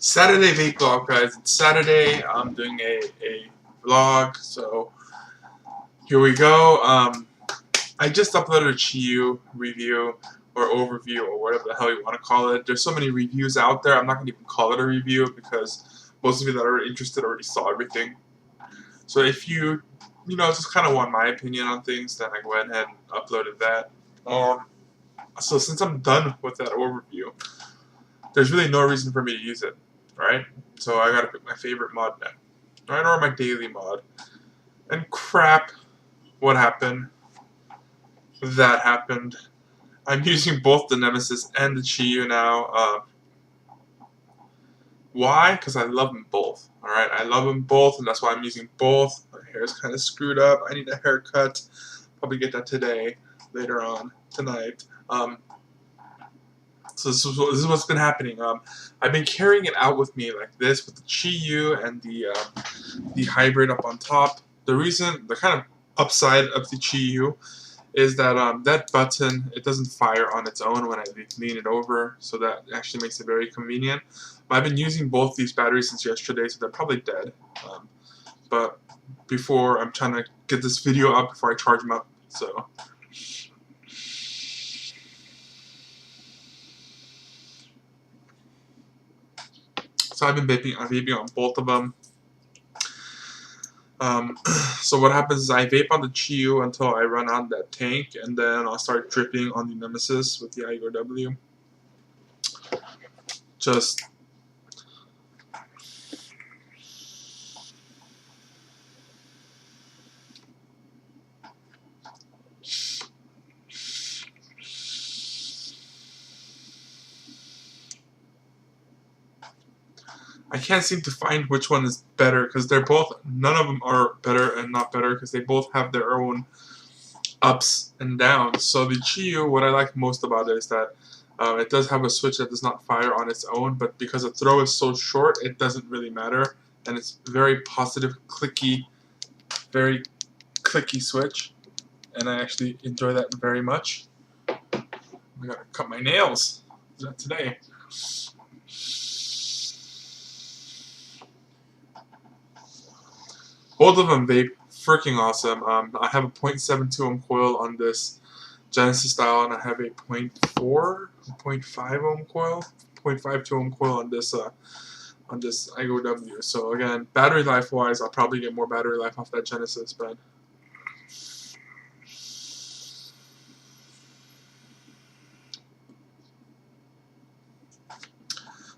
Saturday vape vlog, guys. It's Saturday. I'm doing a vlog, so here we go. I just uploaded a Chiyu review or overview or whatever the hell you want to call it. There's so many reviews out there. I'm not going to even call it a review because most of you that are interested already saw everything. So if you just kind of want my opinion on things, then I go ahead and uploaded that. So since I'm done with that overview, there's really no reason for me to use it, right? So I gotta pick my favorite mod now, right, or my daily mod. And crap, what happened? That happened. I'm using both the Nemesis and the Chiyu now. Why? Because I love them both. All right, I love them both, and that's why I'm using both. My hair is kind of screwed up. I need a haircut. Probably get that today, later on tonight. So this is what's been happening. I've been carrying it out with me like this with the Chiyu and the hybrid up on top. The kind of upside of the Chiyu is that that button, it doesn't fire on its own when I lean it over, so that actually makes it very convenient. But I've been using both these batteries since yesterday, so they're probably dead. But before, I'm trying to get this video up before I charge them up. So I've been vaping on both of them. So what happens is I vape on the Chiyu until I run out that tank, and then I'll start dripping on the Nemesis with the IGW. I can't seem to find which one is better because none of them are better and not better because they both have their own ups and downs. So the Chiyu, what I like most about it is that it does have a switch that does not fire on its own, but because the throw is so short, it doesn't really matter, and it's very positive, very clicky switch, and I actually enjoy that very much. I gotta cut my nails today. Both of them vape freaking awesome. I have a 0.72 ohm coil on this Genesis style, and I have a 0.5 ohm coil, 0.52 ohm coil on this IGW. So again, battery life wise, I'll probably get more battery life off that Genesis, but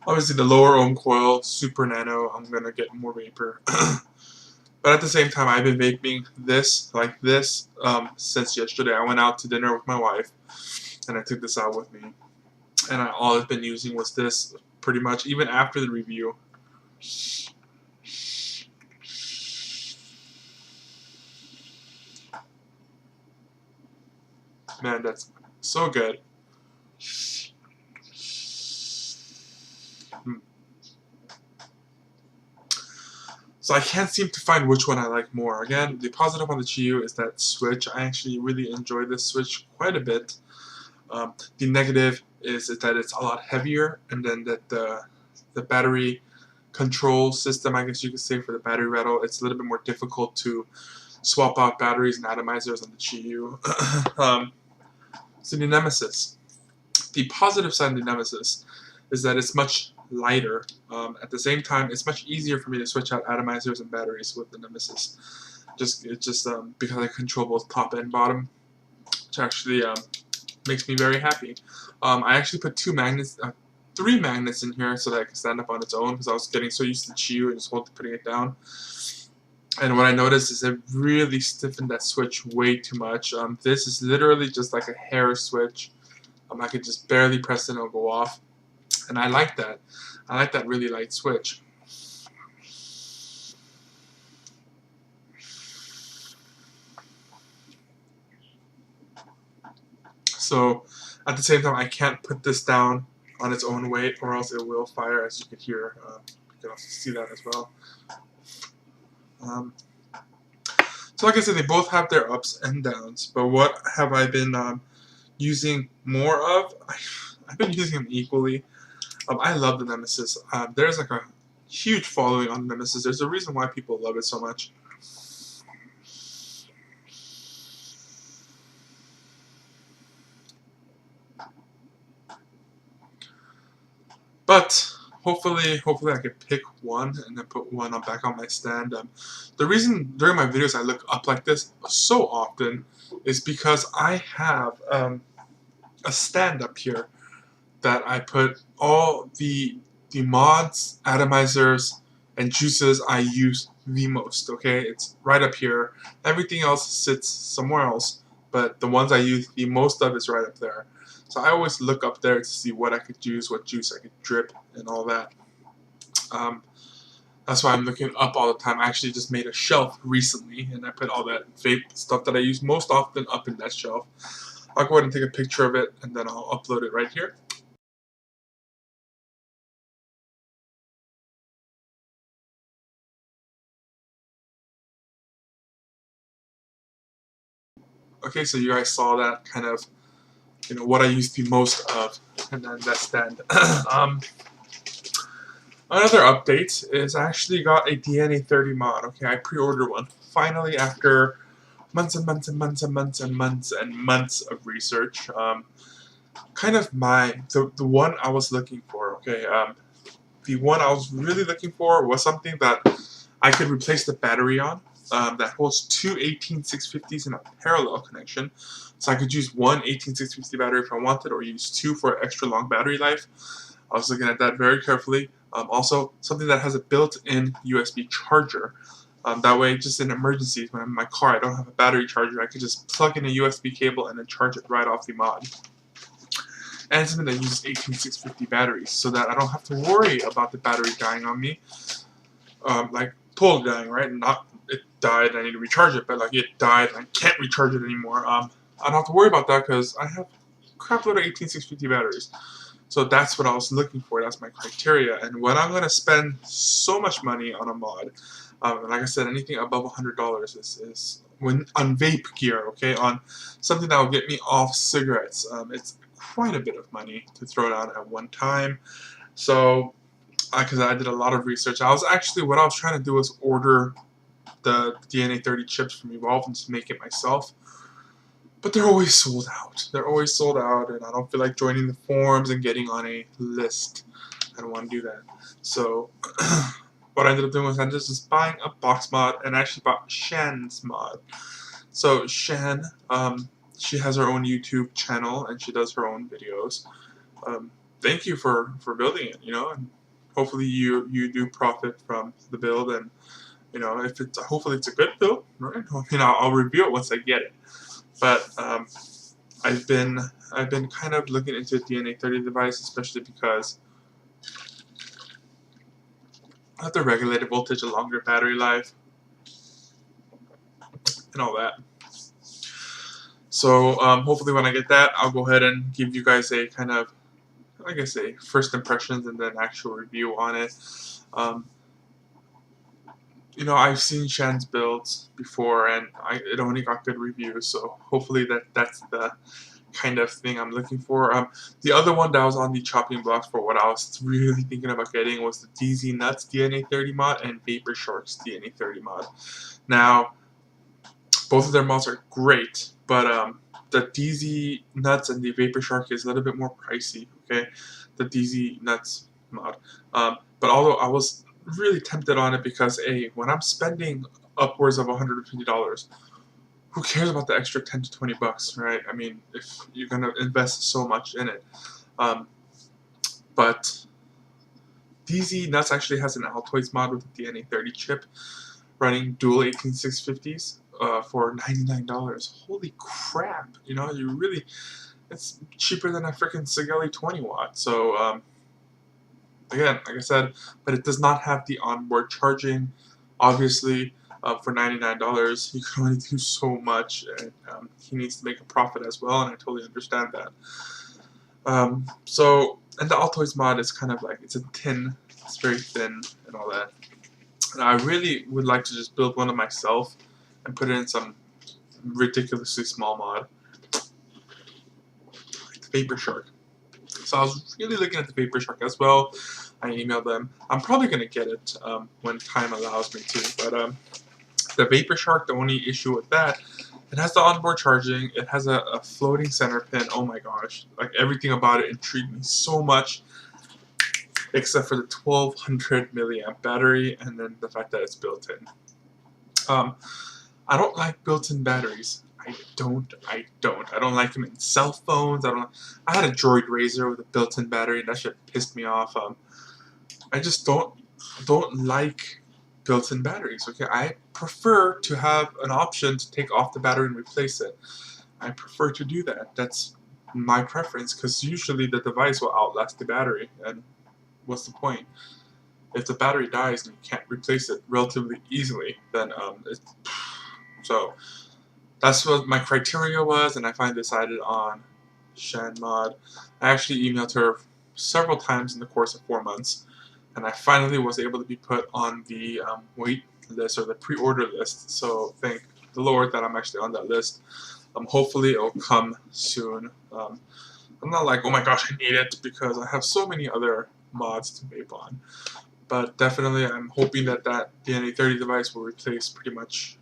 obviously the lower ohm coil, super nano, I'm gonna get more vapor. But at the same time, I've been vaping this since yesterday. I went out to dinner with my wife, and I took this out with me. And all I've been using was this pretty much, even after the review. Man, that's so good. So I can't seem to find which one I like more. Again, the positive on the Chiyu is that switch. I actually really enjoy this switch quite a bit. The negative is that it's a lot heavier, and then that the battery control system, I guess you could say, for the battery rattle, it's a little bit more difficult to swap out batteries and atomizers on the Chiyu. So the Nemesis. The positive side of the Nemesis is that it's much lighter. At the same time, it's much easier for me to switch out atomizers and batteries with the Nemesis. Because I control both top and bottom, which actually makes me very happy. I actually put 3 magnets in here so that it can stand up on its own because I was getting so used to the Chiyu and just putting it down. And what I noticed is it really stiffened that switch way too much. This is literally just like a hair switch. I could just barely press it and it'll go off. And I like that. I like that really light switch. So at the same time, I can't put this down on its own weight or else it will fire, as you can hear. You can also see that as well. So like I said, they both have their ups and downs. But what have I been using more of? I've been using them equally. I love the Nemesis. There's like a huge following on Nemesis. There's a reason why people love it so much. But hopefully I could pick one and then put one back on my stand. The reason during my videos I look up like this so often is because I have a stand up here that I put all the mods, atomizers, and juices I use the most. Okay, it's right up here. Everything else sits somewhere else, but the ones I use the most of is right up there. So I always look up there to see what I could use, what juice I could drip, and all that. That's why I'm looking up all the time. I actually just made a shelf recently, and I put all that vape stuff that I use most often up in that shelf. I'll go ahead and take a picture of it, and then I'll upload it right here. Okay, so you guys saw that kind of, what I use the most of, and then that stand. Another update is I actually got a DNA 30 mod. Okay, I pre-ordered one. Finally, after months and months and months and months and months and months of research, kind of the one I was looking for. Okay, the one I was really looking for was something that I could replace the battery on. That holds two 18650s in a parallel connection. So I could use one 18650 battery if I wanted, or use two for extra long battery life. I was looking at that very carefully. Also, something that has a built-in USB charger. That way, just in emergencies, when I'm in my car, I don't have a battery charger, I could just plug in a USB cable and then charge it right off the mod. And something that uses 18650 batteries, so that I don't have to worry about the battery dying on me. Like, totally dying, right? Not it died and I need to recharge it, but like it died and I can't recharge it anymore. I don't have to worry about that because I have a crap load of 18650 batteries. So that's what I was looking for. That's my criteria. And when I'm going to spend so much money on a mod, like I said, anything above $100 is when on vape gear, okay, on something that will get me off cigarettes. It's quite a bit of money to throw down at one time. So, because I did a lot of research, what I was trying to do was order the DNA 30 chips from Evolve and just make it myself. But they're always sold out. They're always sold out, and I don't feel like joining the forums and getting on a list. I don't want to do that. So what I ended up doing was I ended up just buying a box mod, and I actually bought Shan's mod. So Shan, she has her own YouTube channel, and she does her own videos. Thank you for building it, and hopefully you do profit from the build, and if it's hopefully it's a good build, right? I'll review it once I get it. But I've been kind of looking into a DNA 30 device, especially because I have the regulated voltage, a longer battery life, and all that. So hopefully when I get that, I'll go ahead and give you guys a kind of, I guess, a first impressions and then actual review on it. I've seen Shan's builds before, and it only got good reviews, so hopefully that's the kind of thing I'm looking for. The other one that was on the chopping blocks for what I was really thinking about getting was the DZ Nuts DNA 30 mod and Vapor Sharks DNA 30 mod. Now, both of their mods are great, but the DZ Nuts and the Vapor Shark is a little bit more pricey, okay? The DZ Nuts mod. But although I was really tempted on it because when I'm spending upwards of $150, who cares about the extra 10 to 20 bucks, right? I mean, if you're gonna invest so much in it. But DZ Nuts actually has an Altoids mod with a DNA 30 chip running dual 18650s for $99. Holy crap! It's cheaper than a freaking Sigelli 20 watt. So again, like I said, but it does not have the onboard charging. Obviously, for $99, you can only do so much, and he needs to make a profit as well, and I totally understand that. And the Altoids mod is kind of like, it's a tin, it's very thin, and all that. And I really would like to just build one of myself and put it in some ridiculously small mod, like the Vapor Shark. So I was really looking at the Vapor Shark as well. I emailed them. I'm probably going to get it when time allows me to. But the Vapor Shark, the only issue with that, it has the onboard charging. It has a floating center pin. Oh my gosh. Like everything about it intrigued me so much. Except for the 1200 milliamp battery and then the fact that it's built in. I don't like built-in batteries. I don't like them in cell phones. I had a Droid Razor with a built-in battery, and that shit pissed me off. I just don't like built-in batteries. Okay, I prefer to have an option to take off the battery and replace it. I prefer to do that. That's my preference, because usually the device will outlast the battery, and what's the point? If the battery dies and you can't replace it relatively easily, then so that's what my criteria was, and I finally decided on Shanmod. I actually emailed her several times in the course of 4 months, and I finally was able to be put on the wait list or the pre-order list. So thank the Lord that I'm actually on that list. Hopefully it'll come soon. I'm not like, oh my gosh, I need it, because I have so many other mods to vape on. But definitely, I'm hoping that the NA30 device will replace pretty much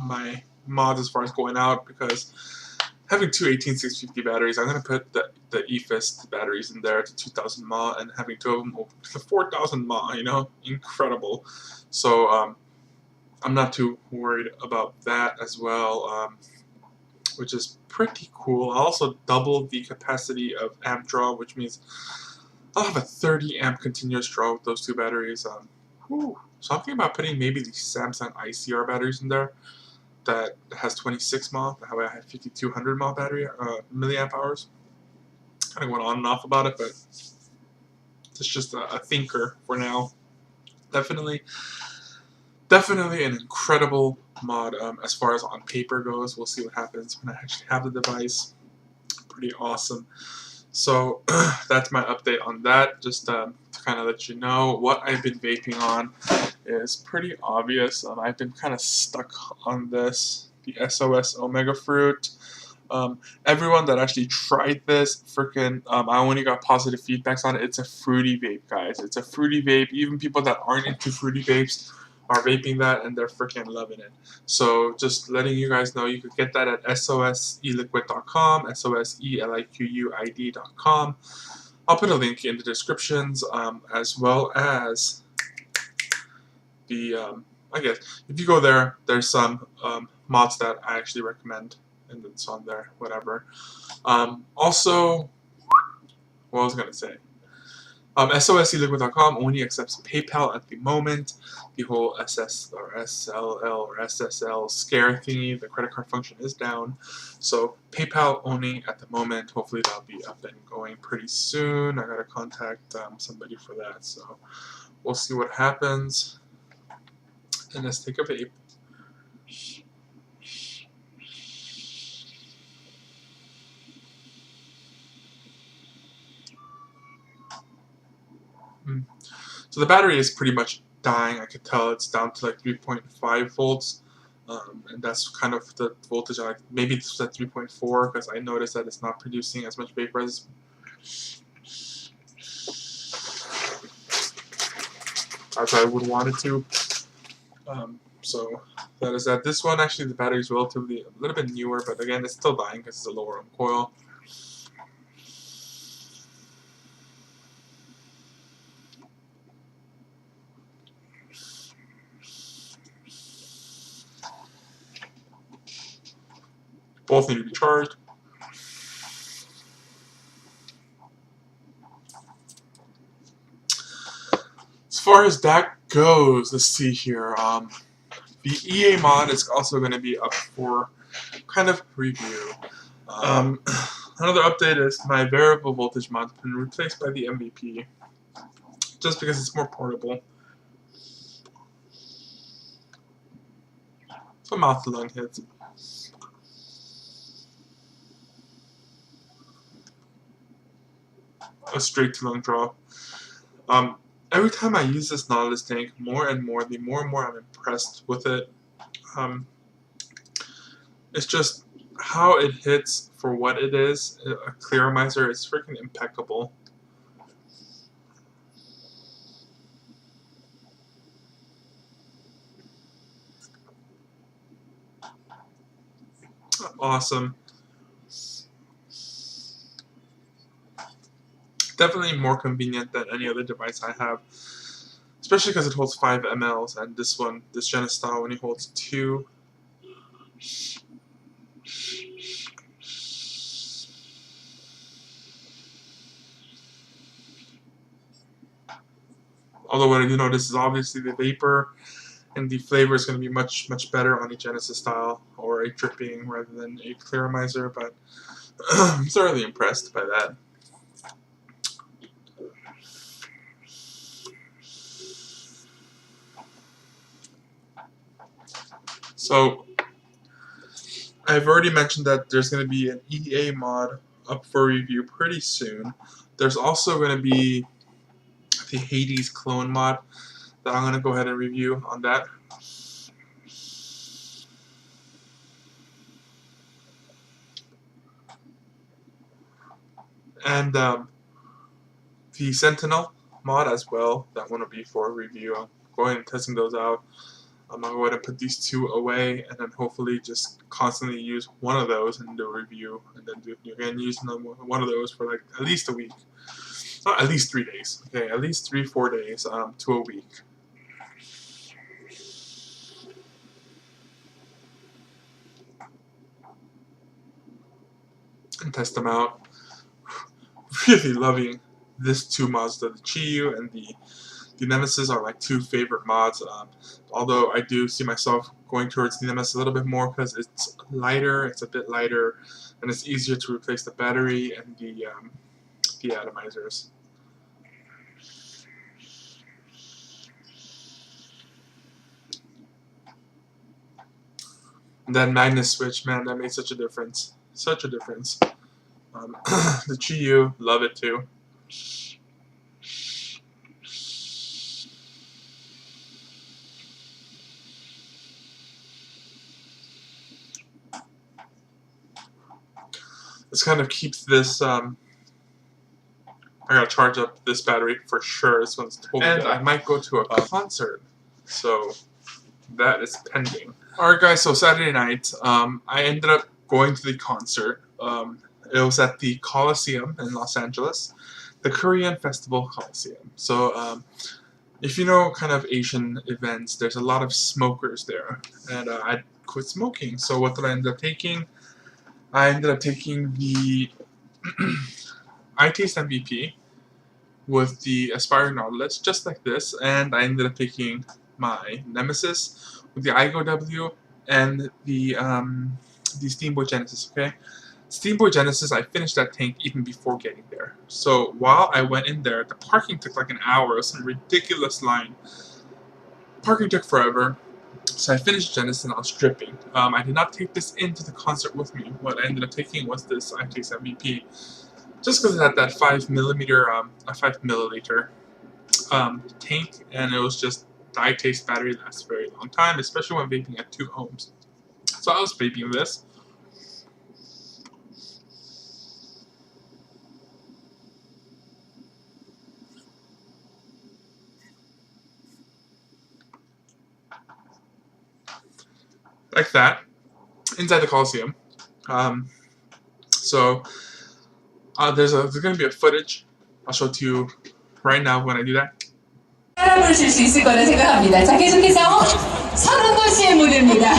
my mods as far as going out, because having two 18650 batteries, I'm going to put the eFist batteries in there to 2000 mAh, and having two of them to 4000 mAh, you know, incredible. So I'm not too worried about that as well, which is pretty cool. I also doubled the capacity of amp draw, which means I'll have a 30 amp continuous draw with those two batteries. So I'm thinking about putting maybe the Samsung ICR batteries in there that has 26 mAh. That way I have 5200 mAh battery, milliamp hours. Kind of went on and off about it, but it's just a thinker for now. Definitely an incredible mod as far as on paper goes. We'll see what happens when I actually have the device. Pretty awesome. So that's my update on that. Just to kind of let you know, what I've been vaping on is pretty obvious. I've been kind of stuck on this, the SOS Omega Fruit. Everyone that actually tried this, freaking, I only got positive feedbacks on it. It's a fruity vape, guys. It's a fruity vape. Even people that aren't into fruity vapes are vaping that, and they're freaking loving it. So just letting you guys know, you could get that at soseliquid.com, soseliquid.com. I'll put a link in the descriptions, as well as the, I guess, if you go there, there's some mods that I actually recommend, and it's on there, whatever. Also, what was I going to say? SOSeliquid.com only accepts PayPal at the moment. The whole SS or SLL or SSL scare thingy, the credit card function is down. So PayPal only at the moment. Hopefully that'll be up and going pretty soon. I gotta contact somebody for that. So we'll see what happens. And let's take a vape. So the battery is pretty much dying. I could tell it's down to like 3.5 volts, and that's kind of the voltage. Maybe it's at 3.4 because I noticed that it's not producing as much vapor as I would want it to. So that is that. This one actually, the battery is relatively a little bit newer, but again, it's still dying because it's a lower coil. Both need to be charged. As far as that goes, let's see here. The EA mod is also going to be up for kind of review. Another update is my variable voltage mod has been replaced by the MVP, just because it's more portable. So mouth to lung hits. A straight to lung draw. Every time I use this Nautilus tank, more and more I'm impressed with it. It's just how it hits for what it is, a clearomizer, is freaking impeccable. Awesome. Definitely more convenient than any other device I have, especially because it holds 5 mLs, and this one, this Genesis style, only holds 2. Although what I do notice is obviously the vapor and the flavor is going to be much better on a Genesis style or a dripping rather than a clearomizer, but I'm thoroughly impressed by that. So I've already mentioned that there's going to be an EA mod up for review pretty soon. There's also going to be the Hades clone mod that I'm going to go ahead and review on that. And the Sentinel mod as well, that one will be for review. I'm going and testing those out. I'm going to go ahead and put these 2 away, and then hopefully just constantly use one of those and do a review, and then you can use one of those for like at least a week. Not at least 3 days, okay, at least 3-4 days to a week. And test them out. Really loving this 2 mods, the Chiyu and the Nemesis are like 2 favorite mods. Although I do see myself going towards the Nemesis a little bit more because it's lighter, it's a bit lighter, and it's easier to replace the battery and the atomizers. And that Magnus switch, man, that made such a difference. Such a difference. The Chiyu, love it too. This kind of keeps this. I gotta charge up this battery for sure. This one's totally dead. I might go to a concert, so that is pending. Alright guys, so Saturday night, I ended up going to the concert. It was at the Coliseum in Los Angeles, the Korean Festival Coliseum. So if you know kind of Asian events, there's a lot of smokers there, and I quit smoking. So what did I end up taking? I ended up taking the iTaste MVP with the Aspiring Nautilus, just like this, and I ended up taking my Nemesis with the Igo W and the Steamboy Genesis. Okay, Steamboy Genesis, I finished that tank even before getting there. So while I went in there, the parking took like an hour. It was some ridiculous line. Parking took forever. So I finished Genesis and I was dripping. I did not take this into the concert with me. What I ended up taking was this iTaste MVP, just because it had that 5 milliliter tank, and it was just the iTaste battery lasts a very long time, especially when vaping at 2 ohms. So I was vaping this. Like that, inside the Coliseum. So there's going to be a footage. I'll show it to you right now when I do that. 보실 수 있을 거라 생각합니다. 자, 계속해서 서른도 씨의 무대입니다.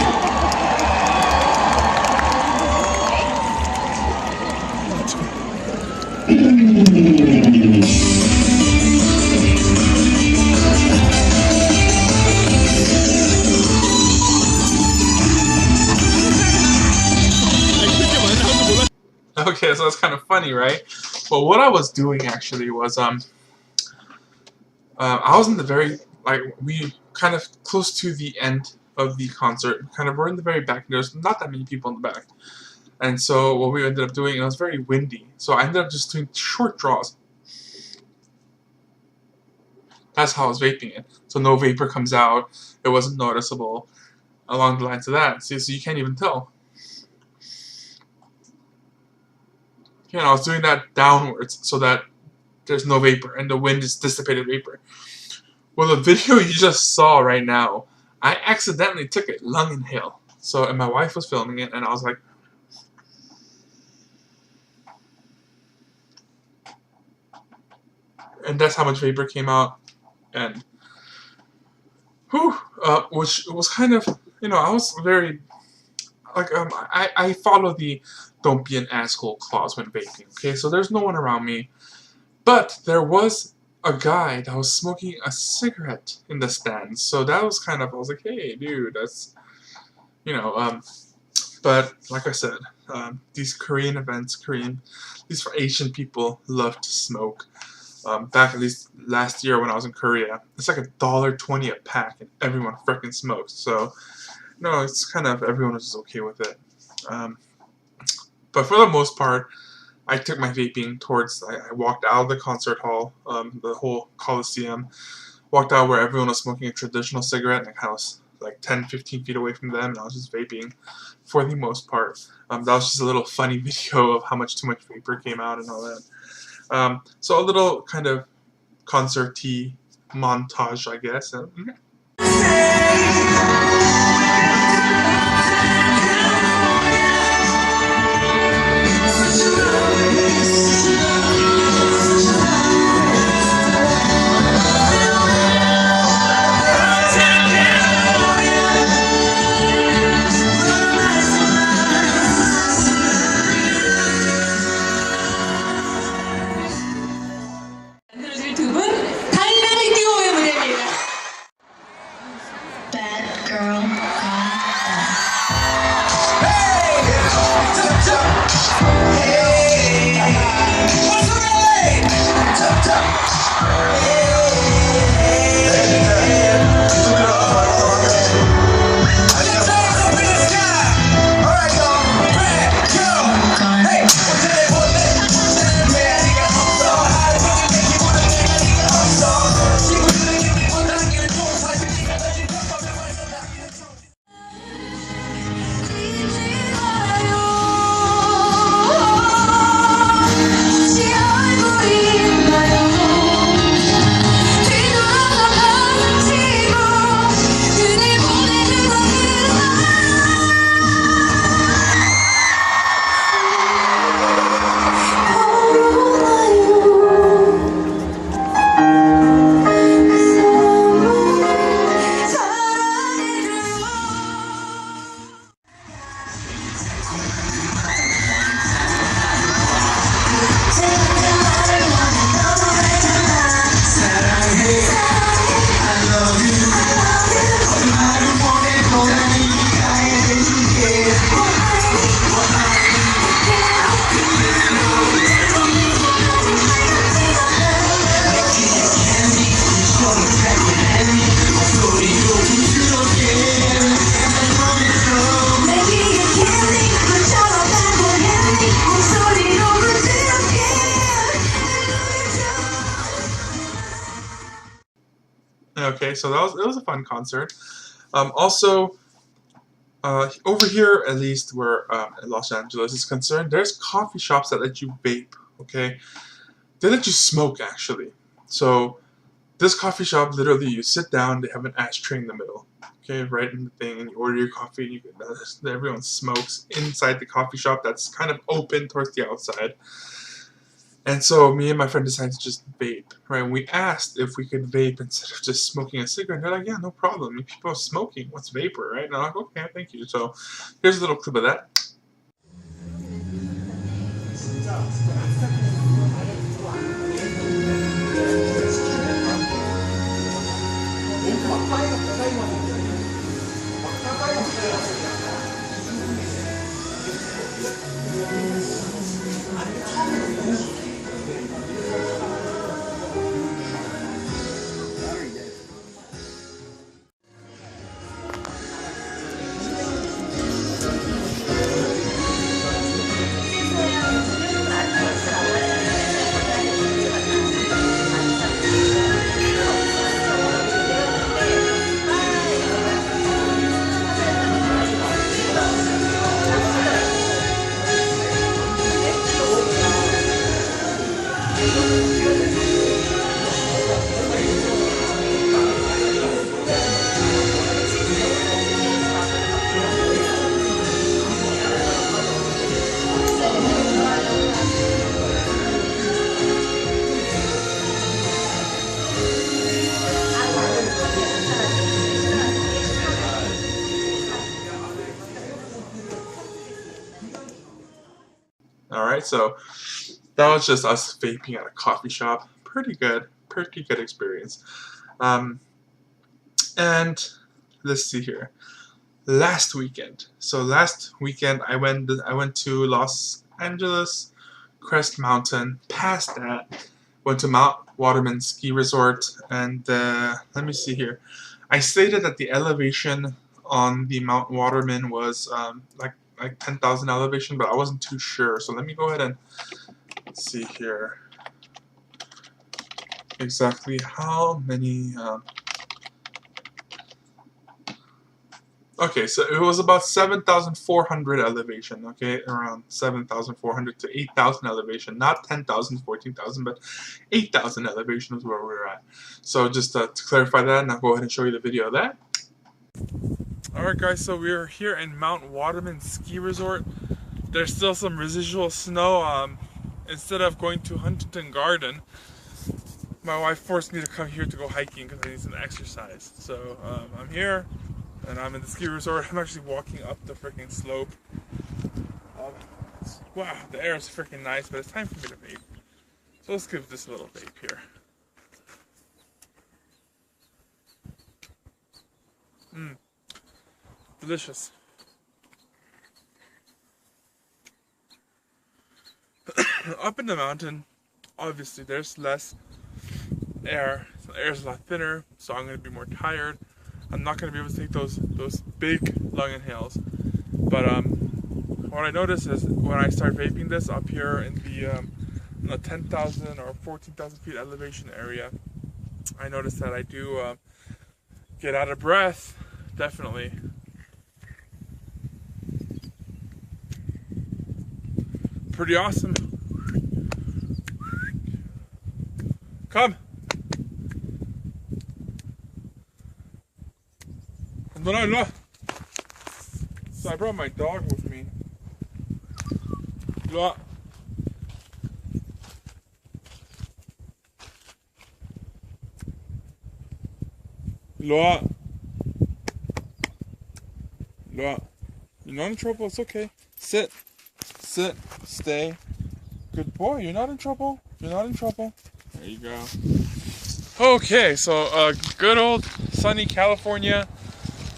Okay, so that's kind of funny, right? But what I was doing actually was I was in the very, like, we kind of close to the end of the concert. Kind of, we're in the very back. There's not that many people in the back. And so what we ended up doing, it was very windy. So I ended up just doing short draws. That's how I was vaping it. So no vapor comes out. It wasn't noticeable along the lines of that. See, so you can't even tell. Okay, and I was doing that downwards so that there's no vapor and the wind is dissipated vapor. Well, the video you just saw right now, I accidentally took a lung inhale. So, and my wife was filming it, and I was like, and that's how much vapor came out, and whew, which was kind of, I was very, like, I follow the don't be an asshole clause when vaping, okay, so there's no one around me, but there was a guy that was smoking a cigarette in the stands, so that was kind of, I was like, hey, dude, that's, but like I said, these Korean events, these Asian people love to smoke. Back at least last year when I was in Korea, it's like $1.20 a pack, and everyone frickin' smokes. So, no, it's kind of everyone was just okay with it. But for the most part, I took my vaping towards. I walked out of the concert hall, the whole Coliseum, walked out where everyone was smoking a traditional cigarette, and I kind of was like 10, 15 feet away from them, and I was just vaping for the most part. That was just a little funny video of how too much vapor came out and all that. So a little kind of concert-y montage, I guess. 두 분, 달달이 듀오의 무대입니다. Bad girl gone bad. Okay, so it was a fun concert. Also, over here, at least where Los Angeles is concerned, there's coffee shops that let you vape. Okay, they let you smoke actually. So this coffee shop, literally, you sit down, they have an ashtray in the middle. Okay, right in the thing, and you order your coffee, and everyone smokes inside the coffee shop that's kind of open towards the outside. And so me and my friend decided to just vape, right? And we asked if we could vape instead of just smoking a cigarette. And they're like, yeah, no problem. If people are smoking, what's vapor, right? And I'm like, okay, thank you. So here's a little clip of that. Alright, so that was just us vaping at a coffee shop. Pretty good experience. And let's see here. Last weekend. So last weekend I went to Los Angeles, Crest Mountain. Past that, went to Mount Waterman Ski Resort, and let me see here. I stated that the elevation on the Mount Waterman was like 10,000 elevation, but I wasn't too sure. So let me go ahead and see here exactly how many. Okay, so it was about 7,400 elevation, okay? Around 7,400 to 8,000 elevation. Not 10,000, 14,000, but 8,000 elevation is where we were at. So just to clarify that, and I'll go ahead and show you the video of that. Alright guys, so we're here in Mount Waterman Ski Resort. There's still some residual snow. Instead of going to Huntington Garden, my wife forced me to come here to go hiking because I need some exercise. So I'm here. And I'm in the ski resort. I'm actually walking up the freaking slope. Wow, the air is freaking nice, but it's time for me to vape. So let's give this a little vape here. Delicious. Up in the mountain, obviously there's less air. So the air is a lot thinner, so I'm going to be more tired. I'm not going to be able to take those big lung inhales. But what I noticed is when I start vaping this up here in the 10,000 or 14,000 feet elevation area, I noticed that I do get out of breath, definitely. Pretty awesome. Come. No. So I brought my dog with me. Look. Look. Look. You're not in trouble. It's okay. Sit. Stay. Good boy. You're not in trouble. You're not in trouble. There you go. Okay, so good old sunny California.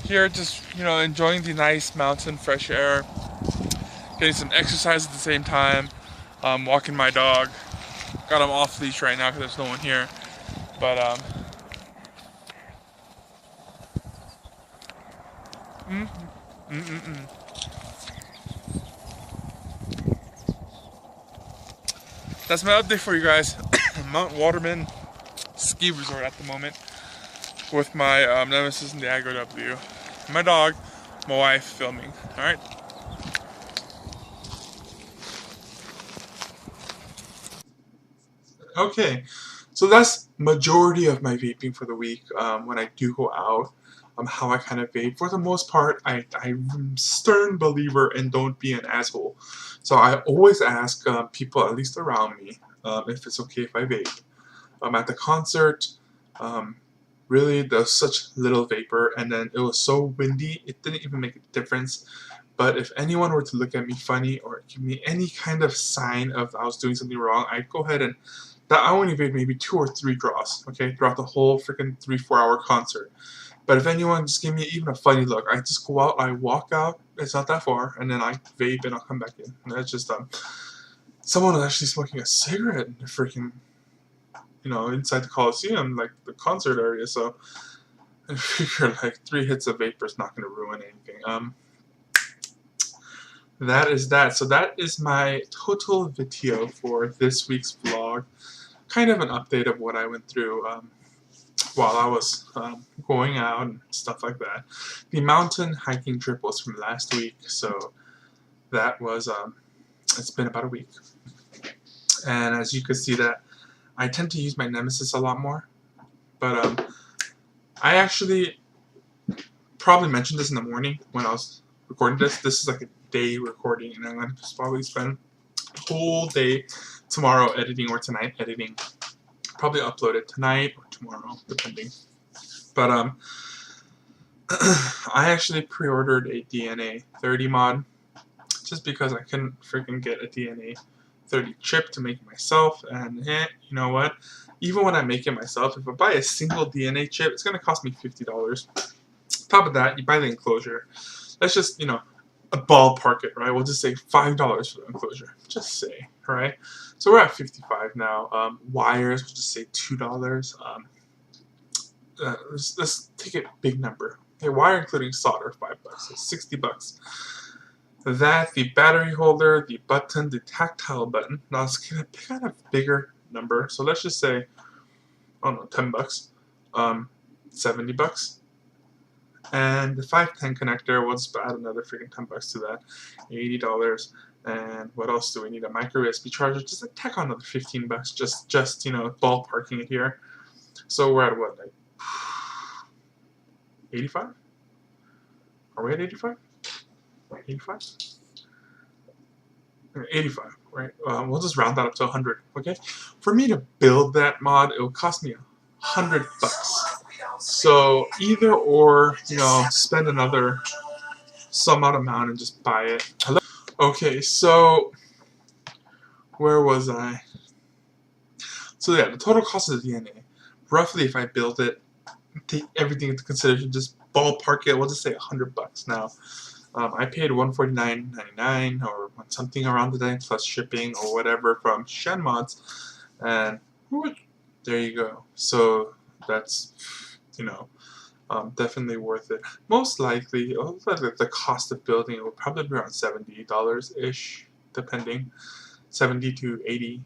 Here, just enjoying the nice mountain fresh air, getting some exercise at the same time. Walking my dog. Got him off leash right now because there's no one here. But that's my update for you guys. Mount Waterman Ski Resort at the moment with my nemesis in the Agro W. My dog, my wife filming. Alright. Okay, so that's majority of my vaping for the week. When I do go out, how I kind of vape. For the most part, I'm a stern believer in don't be an asshole. So I always ask people, at least around me, if it's okay if I vape. At the concert, really, there was such little vapor, and then it was so windy, it didn't even make a difference. But if anyone were to look at me funny or give me any kind of sign of I was doing something wrong, I'd go ahead and I only vaped maybe 2 or 3 draws, okay, throughout the whole freaking 3-4 hour concert. But if anyone just gave me even a funny look, I just go out, I walk out, it's not that far, and then I vape and I'll come back in. And that's just someone was actually smoking a cigarette in the freaking, inside the Coliseum, like the concert area. So I figure like 3 hits of vapor is not going to ruin anything. That is that. So that is my total video for this week's vlog. Kind of an update of what I went through while I was going out and stuff like that. The mountain hiking trip was from last week, so that was it's been about a week. And as you can see that I tend to use my nemesis a lot more, but I actually probably mentioned this in the morning when I was recording this. This is like a day recording, and I'm going to probably spend a whole day tomorrow editing, or tonight editing. Probably upload it tonight or tomorrow, depending. But I actually pre-ordered a DNA 30 mod just because I couldn't freaking get a DNA 30 chip to make it myself, and you know what? Even when I make it myself, if I buy a single DNA chip, it's going to cost me $50. Top of that, you buy the enclosure. Let's just, a ballpark it, right? We'll just say $5 for the enclosure. Just say, right? So we're at 55 now. Wires, we'll just say $2. Let's take a big number. Okay, wire including solder, $5, so $60. That, the battery holder, the button, the tactile button. Now let's get a kind of bigger number. So let's just say, I don't know, $10. $70. And the 510 connector, we'll just add another freaking $10 to that. $80. And what else do we need? A micro USB charger. Just tack on another $15. Just ballparking it here. So we're at what, like 85? Are we at 85? 85? 85, right? We'll just round that up to 100, okay? For me to build that mod, it will cost me $100. So either or, spend another some odd amount and just buy it. Hello? Okay, so where was I? So yeah, the total cost of the DNA, roughly if I build it, take everything into consideration, just ballpark it, we'll just say $100 now. I paid $149.99 or something around the day plus shipping or whatever from Shen Mods, and there you go. So that's definitely worth it. Most likely, the cost of building it will probably be around $70 ish, depending, 70 to 80,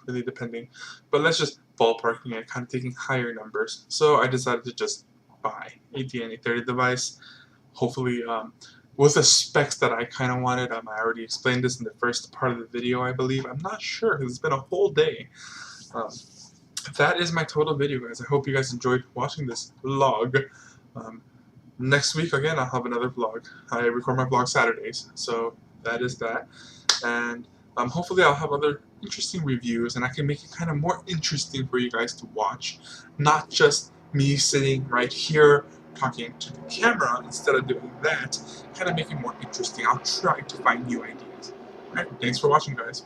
really depending. But let's just ballparking it, kind of taking higher numbers. So I decided to just buy a DNA30 device. Hopefully, with the specs that I kind of wanted. I already explained this in the first part of the video, I believe. I'm not sure because it's been a whole day. That is my total video, guys. I hope you guys enjoyed watching this vlog. Next week, again, I'll have another vlog. I record my vlog Saturdays, so that is that. And hopefully I'll have other interesting reviews, and I can make it kind of more interesting for you guys to watch. Not just me sitting right here talking to the camera instead of doing that. Kind of make it more interesting. I'll try to find new ideas. Alright, thanks for watching, guys.